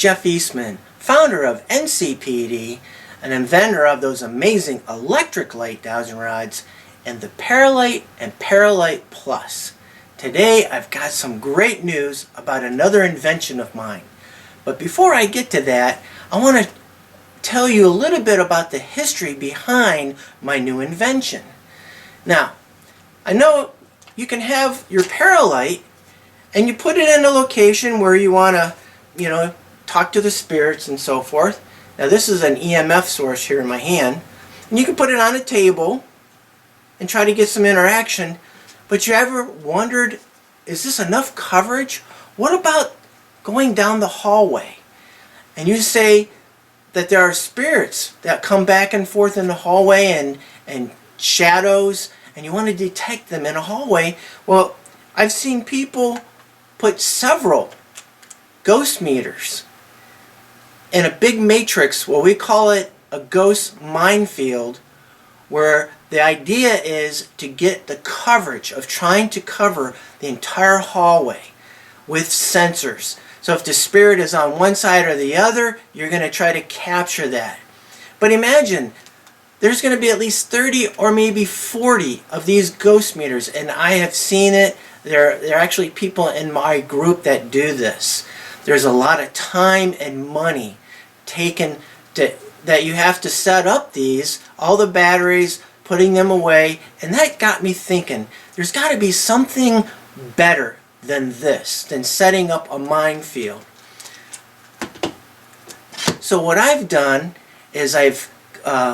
Jeff Eastman, founder of NCPD, an inventor of those amazing electric light dowsing rods, and the Paralight and Paralight Plus. Today I've got some great news about another invention of mine. But before I get to that, I want to tell you a little bit about the history behind my new invention. Now, I know you can have your Paralight and you put it in a location where you want to, talk to the spirits and so forth. Now this is an EMF source here in my hand. And you can put it on a table and try to get some interaction. But you ever wondered, is this enough coverage? What about going down the hallway? And you say that there are spirits that come back and forth in the hallway and shadows, and you want to detect them in a hallway. Well, I've seen people put several ghost meters in a big matrix, well, we call it a ghost minefield, where the idea is to get the coverage of trying to cover the entire hallway with sensors. So if the spirit is on one side or the other, you're going to try to capture that. But imagine, there's going to be at least 30 or maybe 40 of these ghost meters, and I have seen it. There are actually people in my group that do this. There's a lot of time and money taken that you have to set up these, all the batteries, putting them away, and that got me thinking, there's got to be something better than this, than setting up a minefield. So what I've done is I've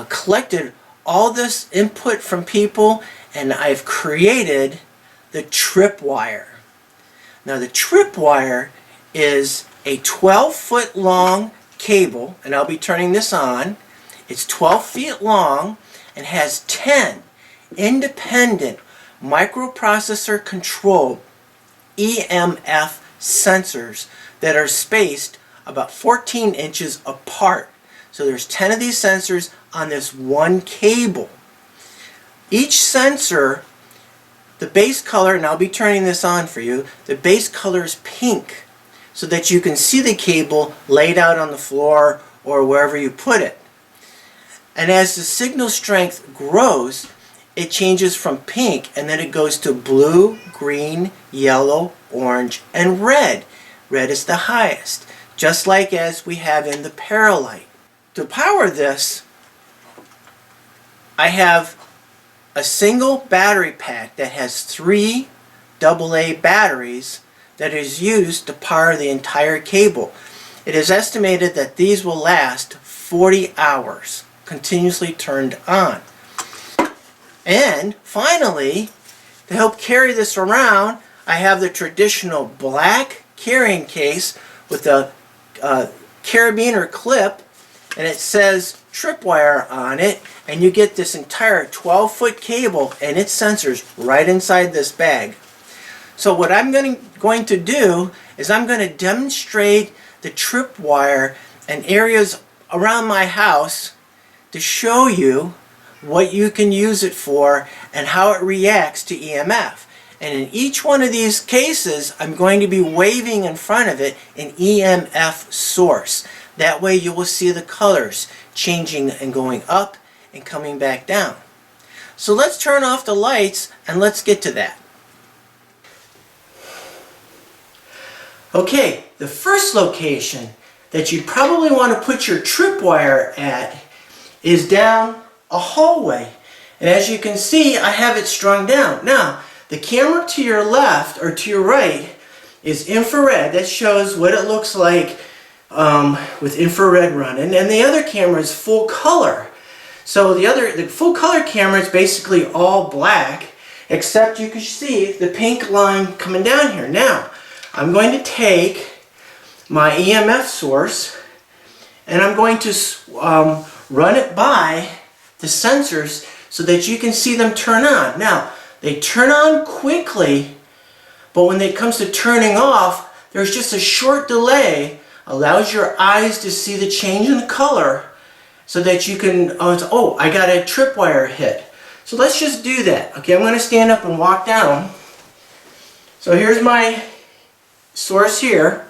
collected all this input from people, and I've created the tripwire. Now the tripwire is a 12-foot long cable, and I'll be turning this on. It's 12 feet long and has 10 independent microprocessor controlled EMF sensors that are spaced about 14 inches apart. So there's 10 of these sensors on this one cable. Each sensor, the base color, and I'll be turning this on for you, the base color is pink, so that you can see the cable laid out on the floor or wherever you put it. And as the signal strength grows, it changes from pink, and then it goes to blue, green, yellow, orange, and red. Red is the highest, just like as we have in the Paralight. To power this, I have a single battery pack that has 3 AA batteries that is used to power the entire cable. It is estimated that these will last 40 hours, continuously turned on. And finally, to help carry this around, I have the traditional black carrying case with a carabiner clip, and it says tripwire on it, and you get this entire 12-foot cable and its sensors right inside this bag. So what I'm going to do is I'm going to demonstrate the tripwire in areas around my house to show you what you can use it for and how it reacts to EMF. And in each one of these cases, I'm going to be waving in front of it an EMF source. That way you will see the colors changing and going up and coming back down. So let's turn off the lights and let's get to that. Okay, the first location that you probably want to put your tripwire at is down a hallway. And as you can see, I have it strung down. Now, the camera to your left or to your right is infrared. That shows what it looks like with infrared running. And the other camera is full color. So the full color camera is basically all black, except you can see the pink line coming down here. Now, I'm going to take my EMF source and I'm going to run it by the sensors so that you can see them turn on. Now, they turn on quickly, but when it comes to turning off, there's just a short delay, allows your eyes to see the change in the color so that you can, oh, I got a tripwire hit. So let's just do that. Okay, I'm going to stand up and walk down. So here's my source here.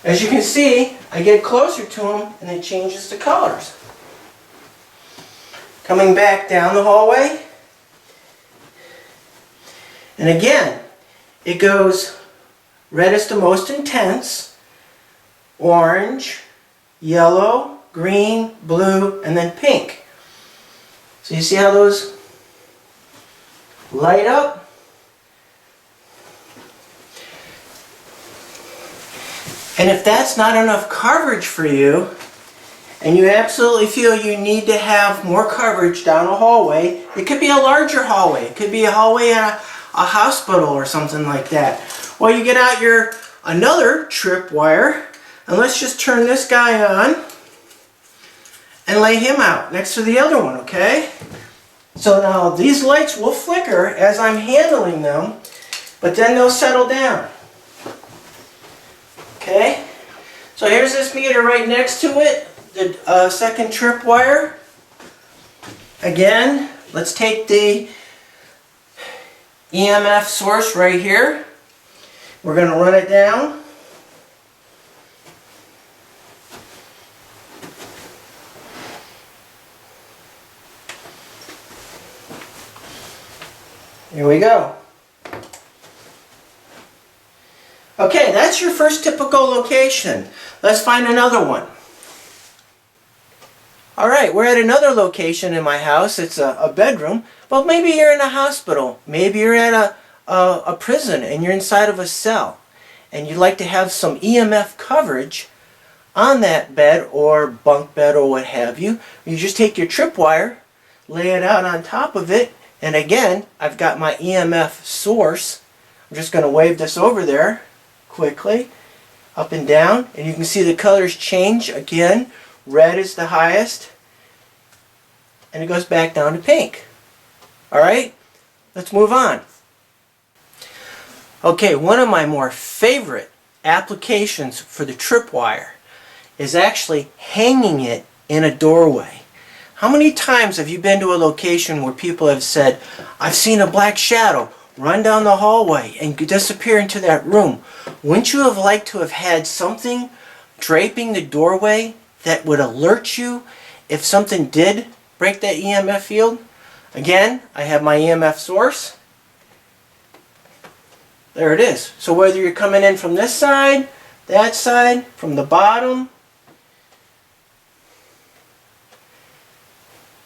As you can see, I get closer to them and it changes the colors. Coming back down the hallway. And again, it goes red is the most intense, orange, yellow, green, blue, and then pink. So you see how those light up? And if that's not enough coverage for you, and you absolutely feel you need to have more coverage down a hallway, it could be a larger hallway. It could be a hallway in a hospital or something like that. Well, you get out your another trip wire, and let's just turn this guy on and lay him out next to the other one, okay? So now these lights will flicker as I'm handling them, but then they'll settle down. Okay? So here's this meter right next to it, the second trip wire. Again, let's take the EMF source right here. We're going to run it down. Here we go. Okay, that's your first typical location. Let's find another one. Alright, we're at another location in my house. It's a bedroom. Well, maybe you're in a hospital. Maybe you're at a prison and you're inside of a cell. And you'd like to have some EMF coverage on that bed or bunk bed or what have you. You just take your tripwire, lay it out on top of it, and again, I've got my EMF source. I'm just going to wave this over there quickly, up and down, and you can see the colors change again. Red is the highest, and it goes back down to pink. Alright, let's move on. Okay, one of my more favorite applications for the tripwire is actually hanging it in a doorway. How many times have you been to a location where people have said, I've seen a black shadow run down the hallway and disappear into that room? Wouldn't you have liked to have had something draping the doorway that would alert you if something did break that EMF field? Again, I have my EMF source. There it is. So whether you're coming in from this side, that side, from the bottom,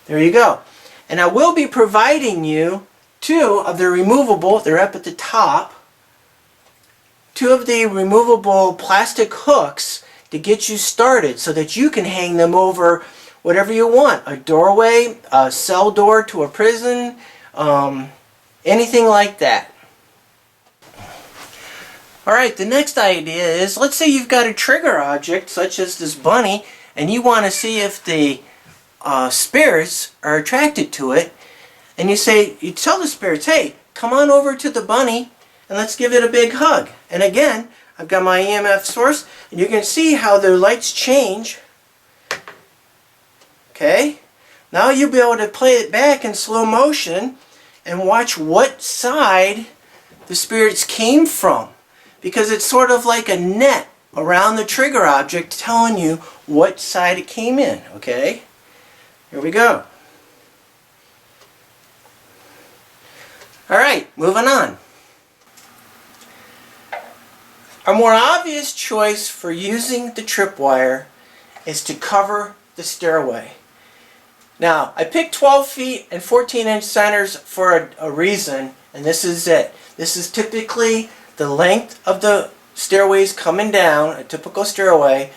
there you go. And I will be providing you two of the removable, they're up at the top, two of the removable plastic hooks to get you started so that you can hang them over whatever you want. A doorway, a cell door to a prison, anything like that. Alright, the next idea is, let's say you've got a trigger object such as this bunny and you want to see if the spirits are attracted to it, and you tell the spirits, hey, come on over to the bunny and let's give it a big hug. And again, I've got my EMF source, and you can see how their lights change. Okay, now you'll be able to play it back in slow motion and watch what side the spirits came from, because it's sort of like a net around the trigger object telling you what side it came in. Okay, here we go. Alright, moving on. A more obvious choice for using the tripwire is to cover the stairway. Now, I picked 12 feet and 14-inch centers for a reason, and this is it. This is typically the length of the stairways coming down, a typical stairway,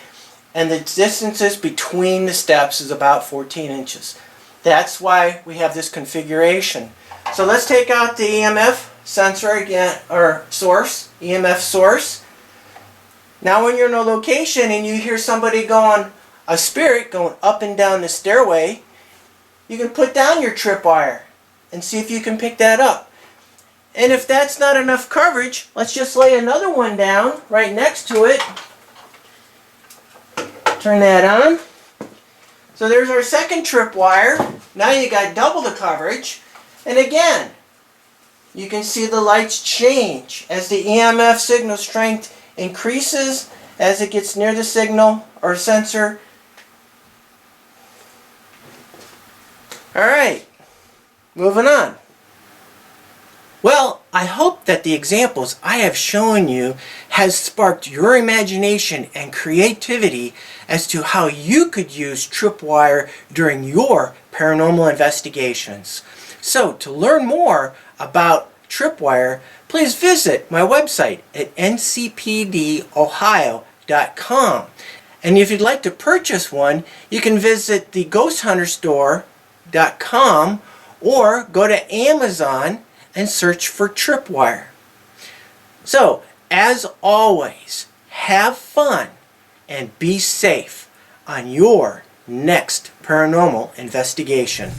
and the distances between the steps is about 14 inches. That's why we have this configuration. So let's take out the EMF sensor again, or source, EMF source. Now when you're in a location and you hear somebody going, a spirit going up and down the stairway, you can put down your tripwire and see if you can pick that up. And if that's not enough coverage, let's just lay another one down right next to it. Turn that on. So there's our second tripwire. Now you got double the coverage. And again, you can see the lights change as the EMF signal strength increases as it gets near the signal or sensor. Alright, moving on. Well, I hope that the examples I have shown you has sparked your imagination and creativity as to how you could use tripwire during your paranormal investigations. So, to learn more about tripwire, please visit my website at ncpdohio.com. And if you'd like to purchase one, you can visit the ghosthunterstore.com or go to Amazon and search for tripwire. So, as always, have fun and be safe on your next paranormal investigation.